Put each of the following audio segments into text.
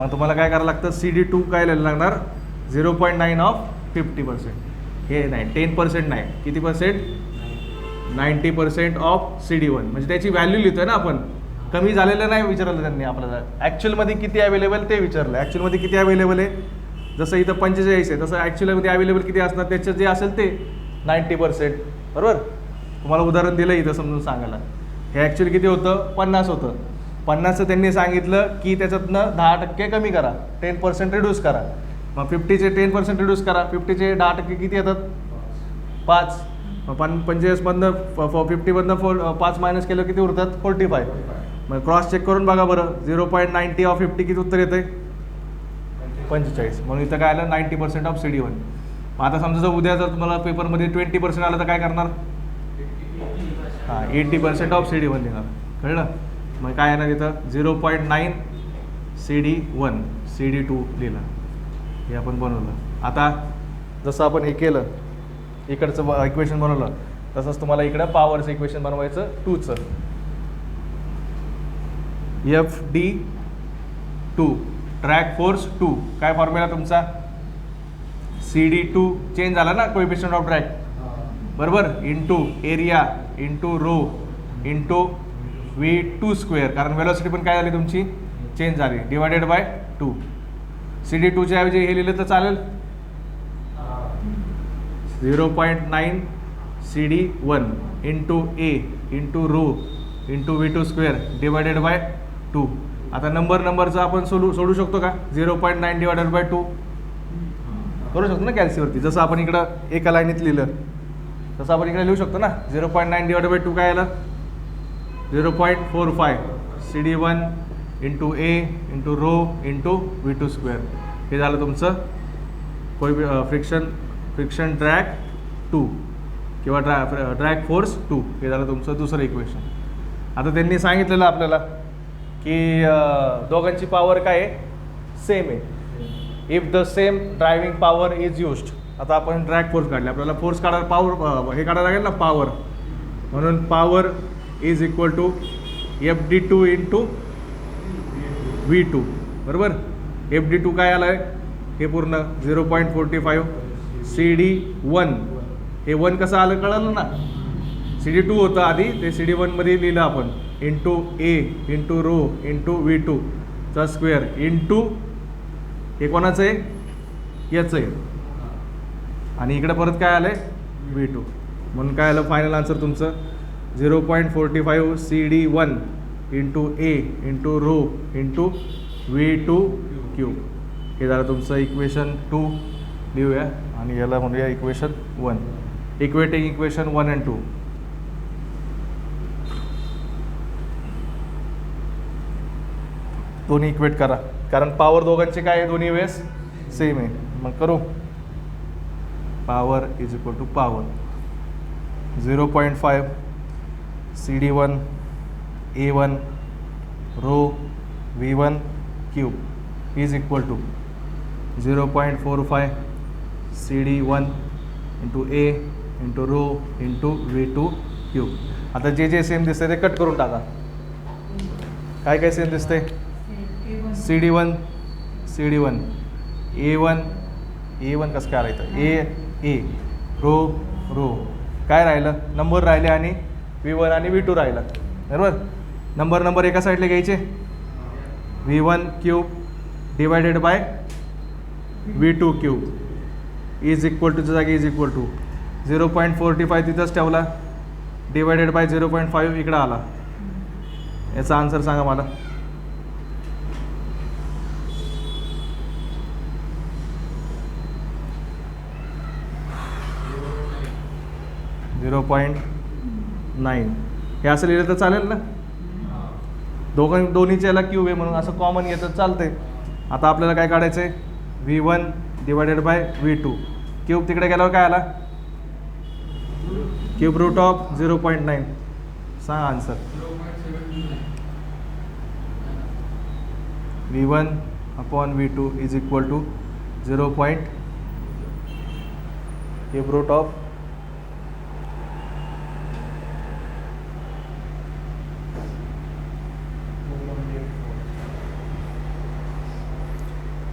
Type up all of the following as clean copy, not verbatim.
मग तुम्हाला काय करायला लागतं, CD2 काय लिहायला लागणार 0.9 ऑफ 50%. हे नाही 10% नाही, किती पर्सेंट 90% ऑफ CD1. म्हणजे त्याची व्हॅल्यू लिहितोय ना आपण, कमी झालेलं नाही विचारलं त्यांनी आपल्याला, ॲक्च्युअलमध्ये किती अवेलेबल ते विचारलं. ॲक्च्युअलमध्ये किती अवेलेबल आहे, जसं इथं 45 आहे तसं ॲक्च्युअलमध्ये अवेलेबल किती असणार, त्याचं जे असेल ते 90%. बरोबर. तुम्हाला उदाहरण दिलं इथं समजून सांगायला. हे ॲक्च्युअली किती होतं 50 होतं. 50चं त्यांनी सांगितलं की त्याच्यातनं 10% कमी करा, 10% रिड्यूस करा. मग 50चे 10% रिड्यूस करा, 50चे 10% किती येतात 5. मग 45मधनं 50मधनं 5 मायनस केलं किती उरतात 45. मग क्रॉस चेक करून बघा बरं, 0.90 ऑफ 50 किती उत्तर येतं 45. म्हणून इथं काय आलं 90% ऑफ CD1. मग आता समजा जर उद्या जर तुम्हाला पेपरमध्ये 20% आलं तर काय करणार, 80% ऑफ CD1 लिहिणार. कळलं. मग काय येणार इथं 0.9 CD1 CD2 लिहिलं. हे आपण बनवलं. आता जसं आपण हे केलं इकडचं इक्वेशन बनवलं, तसंच तुम्हाला इकडं पॉवरचं इक्वेशन बनवायचं 2चं. FD2 ड्रॅग फोर्स 2 काय फॉर्म्युला तुमचा, CD2 चेंज झाला ना कोएफिशियंट ऑफ ड्रॅग, बरोबर, into area into rho into V2², कारण वेलोसिटी पण काय झाली तुमची चेंज झाली, डिवायडेड बाय 2. CD2च्या ऐवजी हे लिहिलं तर चालेल 0.9 CD1 into A into rho into V2² divided by 2. आता नंबरचं आपण सोडू शकतो का, 0.9 डिवायडेड बाय 2 करू शकतो ना कॅल्सीवरती. जसं आपण इकडं एका लाईनीत लिहिलं तसं आपण इकडे लिहू शकतो ना. 0.9 डिवायडेड बाय 2 काय आलं 0.45 CD1 into A into rho into V2². हे झालं तुमचं फ्रिक्शन ड्रॅग 2 किंवा ड्रॅग फोर्स 2. हे झालं तुमचं दुसरं इक्वेशन. आता त्यांनी सांगितलेलं आपल्याला की दोघांची पॉवर काय आहे सेम आहे. If the same driving power is used. आता आपण ड्रॅग फोर्स काढले, आपल्याला फोर्स काढायला पॉवर हे काढायला लागेल ना पॉवर. म्हणून power is equal to FD2 into V2. बरोबर. FD2 काय आलं आहे हे पूर्ण 0.45 CD1. हे 1 कसं आलं कळलं ना, CD2 होतं आधी, ते CD1 मध्ये लिहिलं आपण into A into rho into V2² into हे कोणाचं आहे याचं आहे, आणि इकडे परत काय आलं आहे V2. म्हणून काय आलं फायनल आन्सर तुमचं 0.45 CD1 into A into rho into V2³. हे झालं तुमचं इक्वेशन 2 लिहूया, आणि याला म्हणूया इक्वेशन 1. Equating equation 1 and 2. दोन्ही इक्वेट करा, कारण पॉवर दोघांचे काय आहे दोन्ही वेळेस सेम आहे. मग करू. Power is equal to power 0.5 CD1 A1 rho V1³ is equal to 0.45 CD1 into A into rho into V2³. आता जे सेम दिसतंय ते कट करून टाका. काय काय सेम दिसतंय, CD1 A1 कसं काय राहायचं A रो काय राहिलं नंबर राहिले, आणि V1 आणि V2 राहिलं. बरोबर. नंबर एका साईडला घ्यायचे, V1³ divided by V2³ is equal टूच्या जागी इज इक्वल टू 0.45 तिथंच ठेवला, डिवायडेड बाय 0.5 इकडं आला. याचा आन्सर सांगा मला. .9. हे असं लिहिलं तर चालेल ना, दोन्हीच्या याला क्यूब आहे म्हणून असं कॉमन येतं चालतंय. आता आपल्याला काय काढायचं आहे V1 divided by V2. Cube तिकडे गेल्यावर काय आला क्यूब रूट ऑफ 0.9. सांगा answer. V1 upon V2 is equal to 0. Cube root of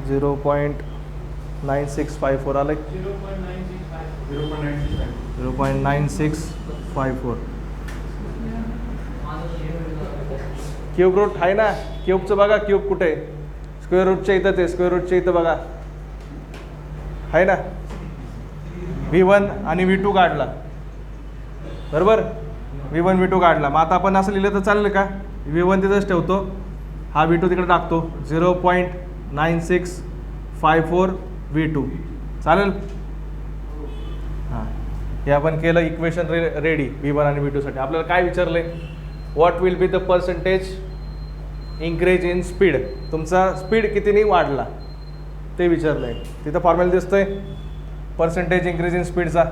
0.9654 आलं. 0.9654. क्यूब रूट आहे ना, क्यूबचं बघा, क्यूब कुठे आहे? स्क्वेअर रूटच्या इथं, ते स्क्वेअर रूटच्या इथं बघा आहे ना. V1 आणि V2 काढला, बरोबर. V1 V2 काढला. मग आता आपण असं लिहिलं तर चालेल का? V1 तिथंच ठेवतो, हा V2 तिकडे टाकतो. 0.9654 V2 चालेल. हां, हे आपण केलं. इक्वेशन रेडी V1 आणि V2 साठी. आपल्याला काय विचारलंय? What will be the percentage increase in speed. तुमचा स्पीड कितीने वाढला ते विचारलंय. तिथं फॉर्म्युला दिसतोय पर्सेंटेज इन्क्रीज इन स्पीडचा.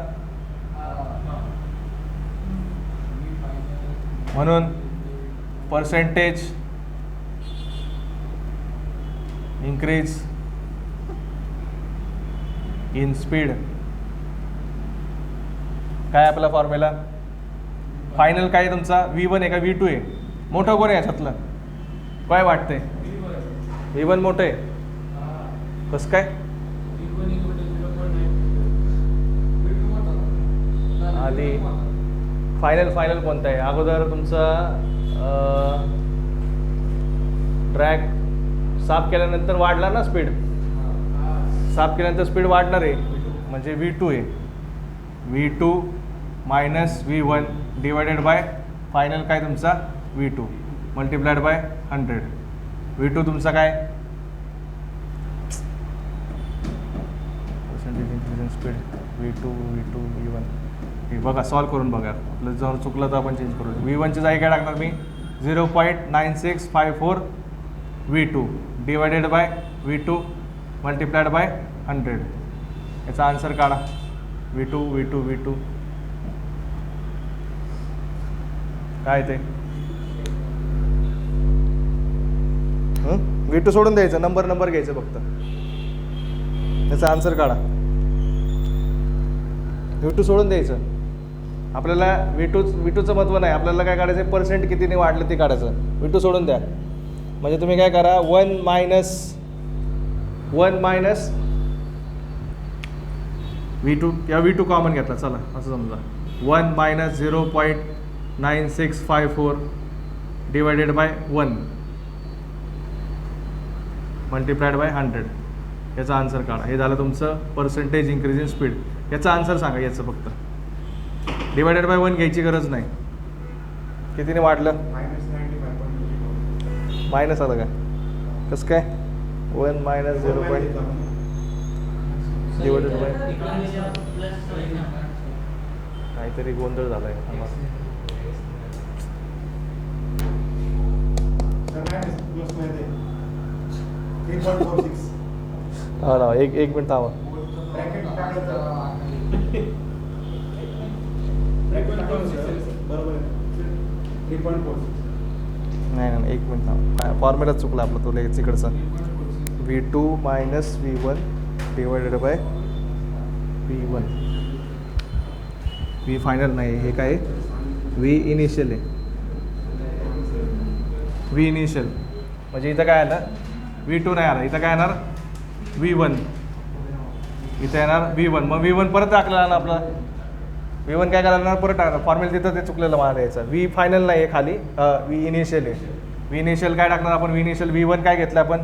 म्हणून पर्सेंटेज इन्क्रीज इन स्पीड काय आपला फॉर्म्युला? फायनल काय तुमचा? V1 आहे का V2 आहे? मोठं कोण आहे याच्यातलं? काय वाटतंय? V1 मोठं आहे. कसं काय? आधी फायनल कोणता आहे? अगोदर तुमचा ट्रॅक साफ केल्यानंतर वाढला ना स्पीड. साफ केल्यानंतर स्पीड वाढणार आहे, म्हणजे V2 आहे. V2 minus V1 divided by final काय तुमचा? V2 multiplied by 100. V2 तुमचा काय? Percentage increase in speed V2 V1. हे बघा, सॉल्व करून बघा. आपलं जर चुकलं तर आपण चेंज करू. V1ची जागी काय टाकणार मी? 0.9654 V2 divided by V2 multiplied by 100. याचा आन्सर काढा. V2 काय ते? V2 सोडून द्यायचं, नंबर घ्यायचं फक्त. याचा आन्सर काढा. V2 सोडून द्यायचं. आपल्याला V2चं महत्त्व नाही. आपल्याला काय काढायचं? पर्सेंट कितीने वाढलं ते काढायचं. V2 सोडून द्या. म्हणजे तुम्ही काय करा, 1 मायनस V2 या V2 कॉमन घेतला. चला असं समजा 1 minus 0.9654 divided by 1 multiplied by 100. याचा आन्सर काढा. हे झालं तुमचं पर्सेंटेज इन्क्रीज इन स्पीड. याचा आन्सर सांगा. याचं फक्त डिवायडेड बाय 1 घ्यायची गरज नाही. कितीने वाढलं? मायनस आलं का? कसं काय? 1 मायनस 0. डिवायडेड बाय काहीतरी गोंधळ झालाय. हा ना, एक मिनिट थांबा. नाही, एक मिनिट थांबा. फॉर्म्युला चुकला आपला तो लगेच इकडचा. V2 minus V1 divided by V1. V final नाही, हे काय? V इनिशियल आहे. V इनिशियल म्हणजे इथं काय आलं? V2 नाही आला. इथं काय येणार? V1. इथं येणार V1. मग V1 परत टाकलेला ना आपला. V1 काय करायला परत टाकणार? फॉर्म्युला तिथं ते चुकलेलं मला यायचं. V फायनल नाही आहे खाली, V इनिशियल आहे. V इनिशियल काय टाकणार आपण? V इनिशियल V1 काय घेतलं आपण?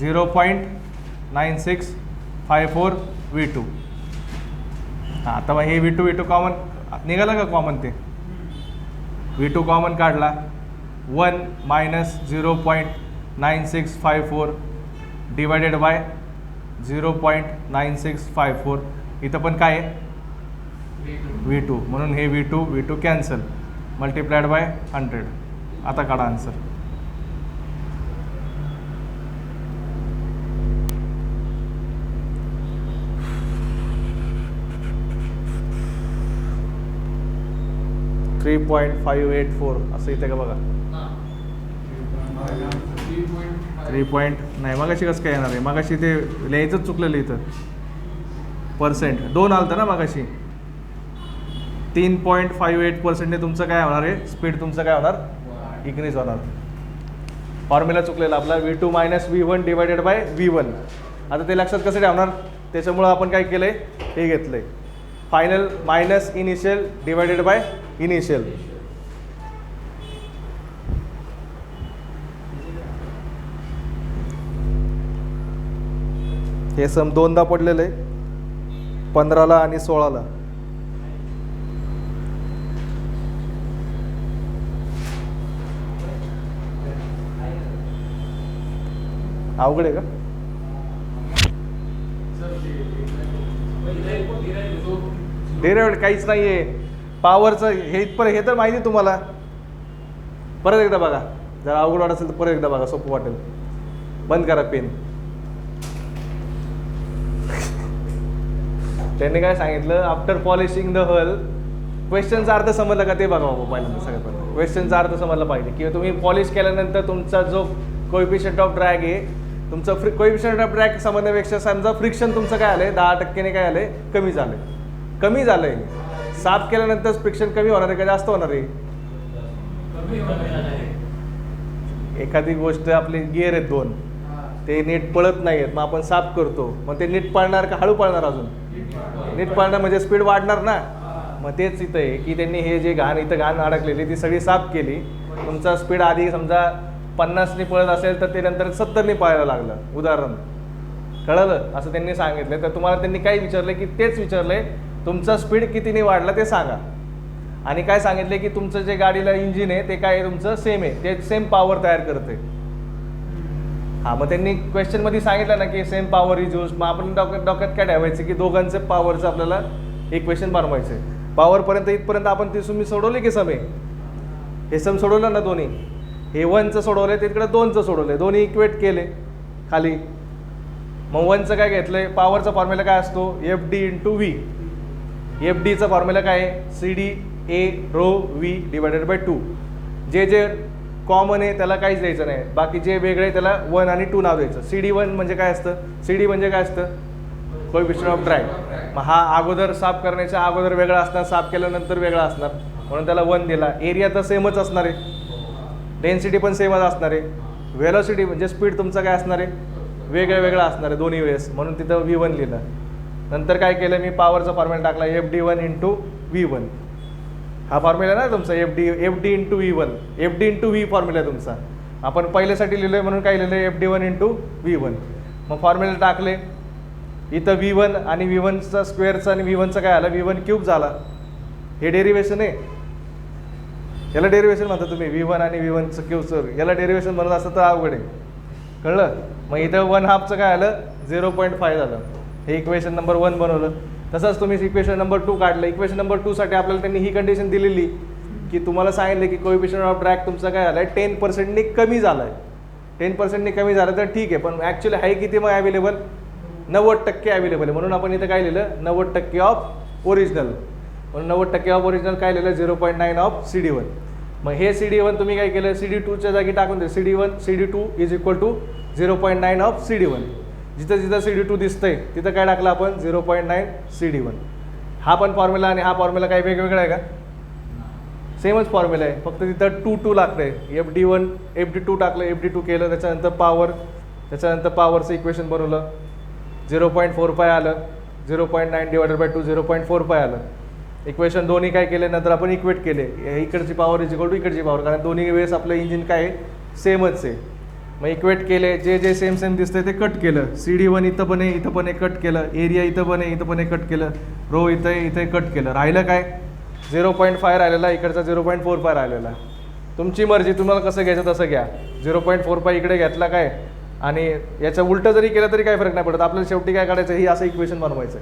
0.9654 V2. हां, आता मग हे V2 कॉमन निघालं का? कॉमन ते V2 कॉमन काढला. 1 मायनस 0.9654 डिवायडेड बाय 0.9654. इथं पण काय आहे? V2. म्हणून हे V2 कॅन्सल मल्टिप्लाइड बाय 100. आता काढा आन्सर. .584 असं इथे का बघा. 3. नाही, मगाशी कसं काय येणार आहे? मगाशी ते लिहायचंच चुकलेलं इथं. पर्सेंट 2 आलं ना मगाशी. 3.58% तुमचं काय होणार आहे? स्पीड तुमचं काय होणार? इन्क्रीज होणार. फॉर्म्युला चुकलेला आपला V2 minus V1 divided by V1. आता ते लक्षात कसं ठेवणार, त्याच्यामुळं आपण काय केलं आहे, हे घेतलं आहे final minus initial divided by initial. हे सम दोनदा पडलेलं आहे, 15ला आणि 16ला. अवघड आहे का? डेरिव्हेटिव्ह काहीच नाही आहे. पॉवरचं हे इथपर्यंत, हे तर माहिती आहे तुम्हाला. परत एकदा बघा, जर अवघड वाटत असेल तर परत एकदा बघा, सोपं वाटेल. बंद करा पेन. त्यांनी काय सांगितलं, आफ्टर पॉलिशिंग द हल, क्वेश्चनचा अर्थ समजला का ते बघा बाबा पहिल्यांदा. सगळ्यात पहिल्यांदा क्वेश्चनचा अर्थ समजला पाहिजे, किंवा तुम्ही पॉलिश केल्यानंतर तुमचा जो कोएफिशियंट ऑफ ड्रॅग आहे, तुमचं कोएफिशियंट ऑफ ड्रॅग समजण्यापेक्षा समजा फ्रिक्शन तुमचं काय आलंय, 10% काय आलंय, कमी झालंय. कमी झालंय, साफ केल्यानंतर फ्रिक्शन कमी होणार आहे का जास्त होणार आहे? एखादी गोष्ट, आपले गिअर आहेत 2, ते नीट पळत नाही आहेत, मग आपण साफ करतो, मग ते नीट पळणार का हळू पळणार? अजून नीट पळणार म्हणजे स्पीड वाढणार ना. मग तेच इथं आहे की त्यांनी हे जे इथं घाण अडकलेली ती सगळी साफ केली. तुमचा स्पीड आधी समजा 50ने पळत असेल तर ते नंतर 70ने पळायला लागलं, उदाहरण. कळलं? असं त्यांनी सांगितलं. तर तुम्हाला त्यांनी काय विचारलं की तेच विचारलंय, तुमचा स्पीड कितीने वाढला ते सांगा. आणि काय सांगितले की तुमचं जे गाडीला इंजिन आहे ते काय तुमचं सेम आहे, ते सेम पॉवर तयार करते. हां, मग त्यांनी क्वेश्चनमध्ये सांगितलं ना की सेम पॉवर इज यूज. मग आपण डोक्यात काय ठेवायचं की दोघांचं पॉवरचं आपल्याला इक्वेशन बनवायचं आहे. पॉवरपर्यंत इथपर्यंत आपण ती तुम्ही सोडवली की सम आहे, हे सम सोडवलं ना दोन्ही. हे 1चं सोडवलं, तिकडे 2चं सोडवलं, दोन्ही इक्वेट केले खाली. मग 1चं काय घेतलंय, पॉवरचा फॉर्म्युला काय असतो, FD × V. FDचा फॉर्म्युला काय आहे, CD A rho V divided by 2. जे जे कॉमन आहे त्याला काहीच द्यायचं नाही, बाकी जे वेगळे त्याला 1 आणि 2 नाव द्यायचं. CD1 म्हणजे काय असतं, CD म्हणजे काय असतं, कोएफिशियंट ऑफ ड्रॅग. मग हा अगोदर साफ करण्याच्या अगोदर वेगळा असणार, साफ केल्यानंतर वेगळा असणार, म्हणून त्याला 1 दिला. एरिया तर सेमच असणार आहे, डेन्सिटी पण सेमच असणार आहे. वेलोसिटी म्हणजे स्पीड तुमचं काय असणार आहे, वेगळं वेगळं असणार आहे दोन्ही वेळेस, म्हणून तिथं V1 लिहिलं. नंतर काय केलं मी, पॉवरचा फॉर्म्युला टाकला FD1 × V1. हा फॉर्म्युला ना तुमचा FD × V1, FD × V formula आहे तुमचा. आपण पहिल्यासाठी लिहिलो आहे म्हणून काय लिहिलं आहे, FD1 × V1. मग फॉर्म्युला टाकले, इथं V1 आणि V1चा स्क्वेअरचा आणि V1चा काय आला, V1³ झाला. हे डेरिव्हेशन आहे, याला डेरिव्हेशन म्हणता तुम्ही. V1 आणि V1चं क्यूबचं याला डेरिव्हेशन म्हणत असतं तर अवघड आहे. कळलं? मग इथं 1/2चं काय आलं, 0.5 झालं. हे इक्वेशन नंबर 1 बनवलं. तसंच तुम्ही इक्वेशन नंबर 2 काढलं. इक्वेशन नंबर 2 साठी आपल्याला त्यांनी ही कंडिशन दिलेली की तुम्हाला सांगितलं की कोएफिशियंट ऑफ ड्रॅग तुमचा काय झाला आहे, 10%ने कमी झाला आहे. 10%ने कमी झालं तर ठीक आहे, पण ॲक्च्युली आहे किती मग अवेलेबल, 90% अवेलेबल आहे. म्हणून आपण इथं काय लिहिलं, 90% ऑफ ओरिजिनल. म्हणून 90% ऑफ ओरिजिनल काय लिहिलं, 0.9 ऑफ CD1. मग हे CD1 तुम्ही काय केलं, CD2च्या जागी टाकून दे. CD2 is equal to 0.9 of CD1. जिथं जिथं CD2 दिसतंय तिथं काय टाकलं आपण, 0.9 CD1. हा पण फॉर्म्युला आणि हा फॉर्म्युला काही वेगवेगळा आहे का, सेमच फॉर्म्युला आहे, फक्त तिथं 2 लागतंय. FD2 टाकलं, FD2 केलं, त्याच्यानंतर पॉवर, त्याच्यानंतर पॉवरचं इक्वेशन बनवलं, 0.45 आलं. 0.9 डिवायडेड बाय 2 0.45 आलं. इक्वेशन दोन्ही काय केले, नंतर आपण इक्वेट केले, इकडची पॉवर इज इक्वल टू इकडची पॉवर, कारण दोन्ही वेळेस आपलं इंजिन काय आहे, सेमच आहे. मग इक्वेट केले, जे जे सेम सेम दिसतंय ते कट केलं. CD1 इथं पण आहे, इथं पण आहे, कट केलं. एरिया इथं पण आहे, इथं पण आहे, कट केलं. रो इथं आहे, इथे कट केलं. राहिलं काय, 0.5 राहिलेला, इकडचा 0.45 राहिलेला. तुमची मर्जी, तुम्हाला कसं घ्यायचं तसं घ्या. 0.45 इकडे घेतला काय, आणि याचं उलटं जरी केलं तरी काही फरक नाही पडत. आपल्याला शेवटी काय काढायचं, ही असं इक्वेशन बनवायचं.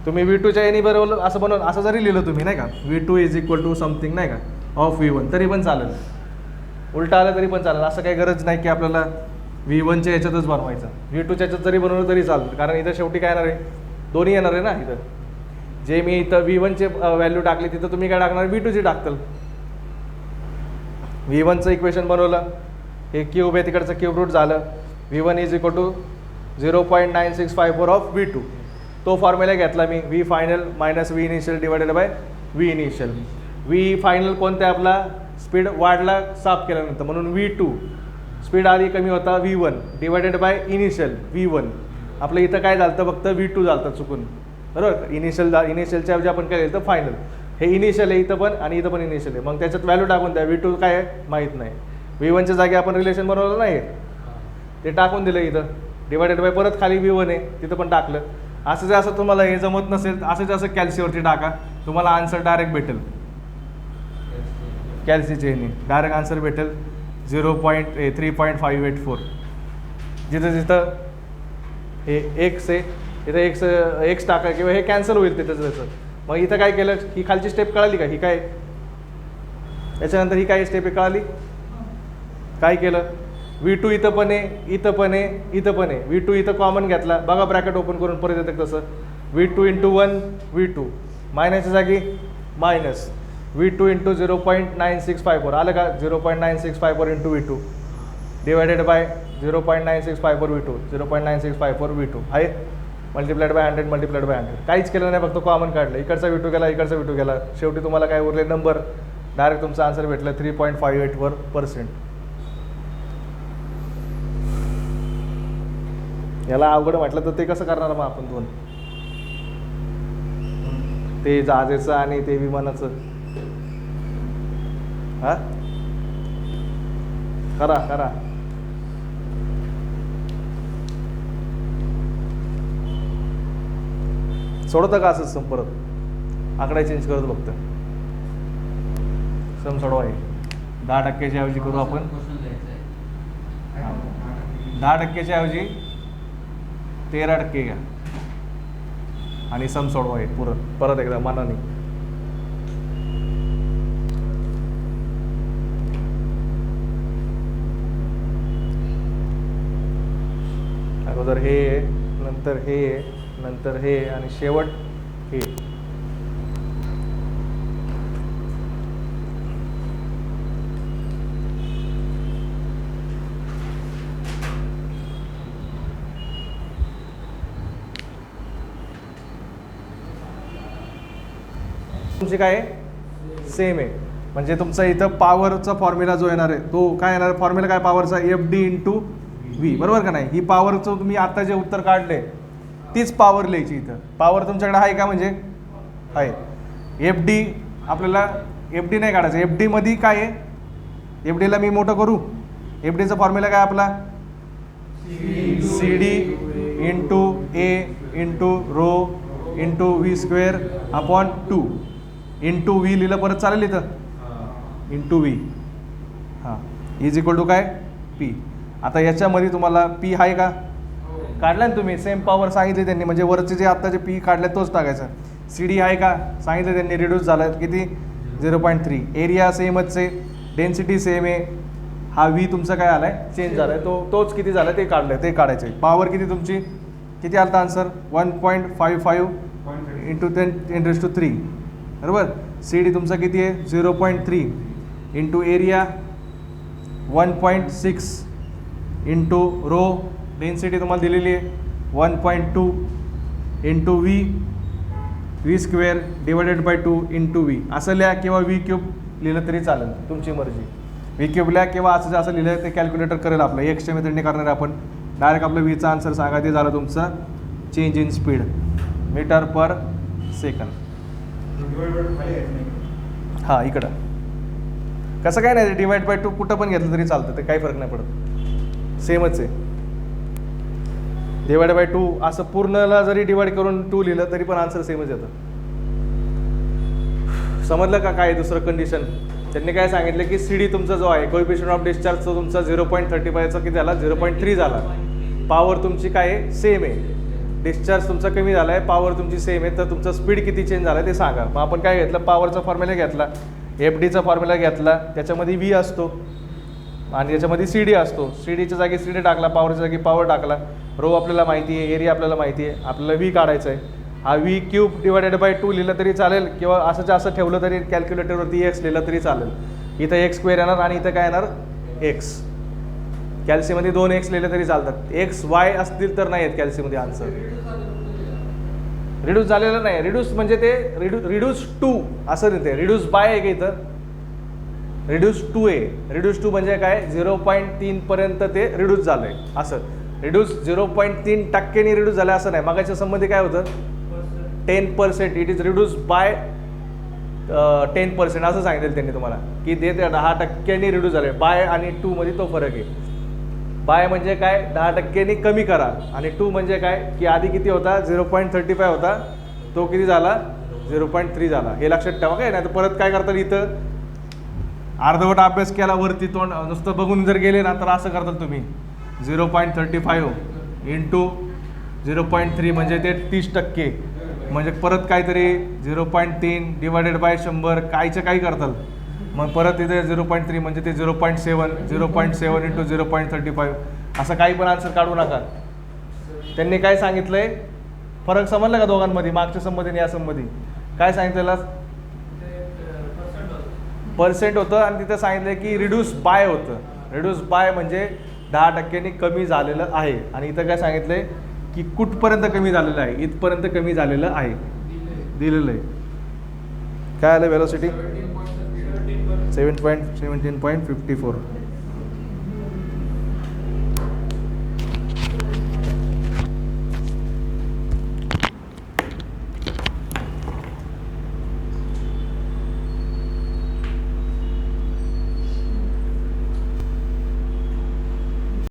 तुम्ही V2च्या याने बरोबर असं बनवून असं जरी लिहिलं तुम्ही, नाही का, V2 is equal to something, नाही का, ऑफ V1, तरी पण चालेल. उलटा आलं तरी पण चालेल. असं काही गरज नाही की आपल्याला V1च्या याच्यातच बनवायचं. V2च्या याच्यात जरी बनवलं तरी चालतं, कारण इथं शेवटी काय येणार आहे, दोन्ही येणार आहे ना. इथं जे मी इथं V1चे व्हॅल्यू टाकली तिथं तुम्ही काय टाकणार, V2ची टाकताल. V1चं इक्वेशन बनवलं, हे क्यूब आहे, तिकडचं क्यूब रूट झालं. V1 is equal to 0.9654 of V2. तो फॉर्म्युला घेतला मी, V final minus V initial divided by V initial. V final कोणता आहे आपला, स्पीड वाढला साफ केल्यानंतर, म्हणून V2 स्पीड आधी कमी होता V1 divided by initial V1. आपलं इथं काय झालं तर फक्त V2 झालं चुकून, बरोबर. इनिशियलच्या ऐवजी आपण काय केलं तर फायनल. हे इनिशियल आहे इथं पण आणि इथं पण इनिशियल आहे. मग त्याच्यात व्हॅल्यू टाकून द्या. V2 काय आहे माहीत नाही. V1च्या जागी आपण रिलेशन बनवलं नाही, ते टाकून दिलं इथं. डिवायडेड बाय परत खाली V1 आहे तिथं पण टाकलं. असं जे असं तुम्हाला हे जमत नसेल तर असं असं कॅल्सीवरती टाका, तुम्हाला आन्सर डायरेक्ट भेटेल. कॅल्सीचे ह्याने डायरेक्ट आन्सर भेटेल 3.584. जिथं जिथं हे एक्स आहे तिथं एक्स टाका किंवा हे कॅन्सल होईल तिथं त्याचं. मग इथं काय केलं, ही खालची स्टेप कळाली का, ही काय याच्यानंतर ही काय स्टेप आहे कळाली. काय केलं, V2 इथं पण आहे, इथं पण आहे, इथं पण आहे. V2 इथं कॉमन घेतला, बघा ब्रॅकेट ओपन करून परत येतं तसं. V2 × 1 V2 मायनसच्या जागी मायनस V2 × 0.9654 आलं का. 0.9654 × V2 divided by 0.9654 V2 0.9654 V2 आहे. Multiplied by 100 multiplied by 100. काहीच केलं नाही, फक्त कॉमन काढलं. इकडचा V2 गेला, इकडचा V2 गेला. शेवटी तुम्हाला काय उरले नंबर, डायरेक्ट तुमचा आन्सर भेटला 3.58%. याला अवघड म्हटलं तर ते कसं करणार मग आपण दोन, ते जहाजेचं आणि ते विमानाचं. हा करा करा. सोडतं का असंच सम, परत आकडा चेंज करत फक्त सम सोडवा. 10% ऐवजी करू आपण 10% ऐवजी 13% घ्या आणि सम सोडवा आहे परत एकदा मनाने. अगोदर हे नंतर हे नंतर हे आणि शेवट हे. तुमची काय सेम आहे, म्हणजे तुमचा इथं पॉवरचा फॉर्म्युला जो येणार आहे तो काय येणार, फॉर्म्युला काय पॉवरचा FD × V, बरोबर का नाही. ही पॉवरचं तुम्ही आता जे उत्तर काढले तीच पॉवर लिहायची इथं. पॉवर तुमच्याकडे आहे का, म्हणजे आहे. FD आपल्याला FD नाही काढायचं. FD मध्ये काय आहे, FDला मी मोठं करू. FDचा फॉर्म्युला काय आपला CD × A × row × V²/2 × V लिहिलं परत चालेल इथं × V. हां इज इक्वल टू काय P. आता याच्यामध्ये तुम्हाला P आहे का, काढला ना तुम्ही, सेम पॉवर सांगितली त्यांनी, म्हणजे वरचे जे आता जे P काढले तोच टाकायचा. CD आहे का सांगितलं त्यांनी, रिड्यूस झाला किती 0.3. एरिया सेमच आहे, डेन्सिटी सेम आहे. हा V तुमचा काय आलाय चेंज झालाय, तोच किती झाला ते काढलंय, ते काढायचं आहे. पॉवर किती तुमची, किती आलं आन्सर 1.55 × 10⁻³ बरोबर. CD तुमचा किती आहे 0.3 × एरिया 1.6 × रो, डेन्सिटी तुम्हाला दिलेली आहे 1.2 × V² डिवायडेड बाय 2 × V. असं लिहा किंवा V³ लिहिलं तरी चालेल, तुमची मर्जी. V³ लिहा किंवा असं असं लिहिलं ते कॅल्क्युलेटर करेल आपलं. एक्सच्या मेथडने करणार आहे आपण. डायरेक्ट आपलं Vचा आन्सर सांगा, ते झालं तुमचं चेंज इन स्पीड मीटर/सेकंद. हां इकडं कसं काय नाही, डिवाइड बाय 2 कुठं पण घेतलं तरी चालतं, ते काही फरक नाही पडत, सेमच आहे. डिवाइड बाय 2 असं पूर्णला जरी डिवाइड करून 2 लिहिलं तरी पण आन्सर सेमच येतं. समजलं का काय दुसरं कंडिशन. त्यांनी काय सांगितलं की CD तुमचा जो आहे कोएफिशियंट ऑफ डिस्चार्ज तो तुमचा 0.35चा किती झाला 0.3 झाला. पॉवर तुमची काय आहे सेम आहे, डिस्चार्ज तुमचा कमी झाला आहे, पॉवर तुमची सेम आहे, तर तुमचा स्पीड किती चेंज झाला ते सांगा. मग आपण काय घेतलं, पॉवरचा फॉर्म्युला घेतला, FDचा फॉर्म्युला घेतला, त्याच्यामध्ये V असतो आणि याच्यामध्ये CD असतो. CDच्या जागी CD टाकला, पॉवरच्या जागी पॉवर टाकला. रो आपल्याला माहिती आहे, एरिया आपल्याला माहिती आहे, आपल्याला V काढायचं आहे. हा V³ डिवायडेड बाय 2 लिहिलं तरी चालेल किंवा असं जास्त ठेवलं तरी कॅल्क्युलेटरवरती X लिहिलं तरी चालेल. इथं X² येणार आणि इथं काय येणार X. कॅल्सीमध्ये 2 X लिहिले तरी चालतात. X Y असतील तर नाही आहेत कॅल्सीमध्ये आन्सर. रिड्यूस झालेलं नाही, रिड्यूस म्हणजे ते रिड्यूस टू असं नाही, ते रिड्यूस बाय आहे का इथं reduce to A. Reduce to म्हणजे काय 0.3पर्यंत ते रिड्यूस झालं आहे असं. रिड्यूस 0.3% रिड्यूस झालं असं नाही. मागाच्या संबंधी काय होतं 10%. इट इज रिड्यूस बाय 10% असं सांगितलं त्यांनी तुम्हाला की ते 10% रिड्यूस झाले. बाय आणि टू मध्ये तो फरक आहे. बाय म्हणजे काय 10% कमी करा आणि टू म्हणजे काय की आधी किती होता 0.35 होता तो किती झाला 0.3 झाला. हे लक्षात ठेवा काय. नाही तर परत काय करतात इथं अर्धवट अभ्यास केला वरती तोंड नुसतं बघून जर गेले ना तर असं करतात तुम्ही 0.35 इंटू 0.3 म्हणजे ते 30% म्हणजे परत काहीतरी 0.3 डिवायडेड बाय 100 कायचं काही करताल. मग परत इथे 0.3 म्हणजे ते 0.7 इंटू 0.35 असं काही पण आन्सर काढू नका. त्यांनी काय सांगितलंय फरक समजला का दोघांमध्ये मागच्या संमती आणि या संमती काय सांगितलेलं पर्सेंट होतं आणि तिथं सांगितलं की रिड्यूस बाय होतं. रिड्यूस बाय म्हणजे 10% कमी झालेलं आहे आणि इथं काय सांगितलंय की कुठपर्यंत कमी झालेलं आहे इथपर्यंत कमी झालेलं आहे दिलेलं आहे. काय आलं वेलोसिटी 17.54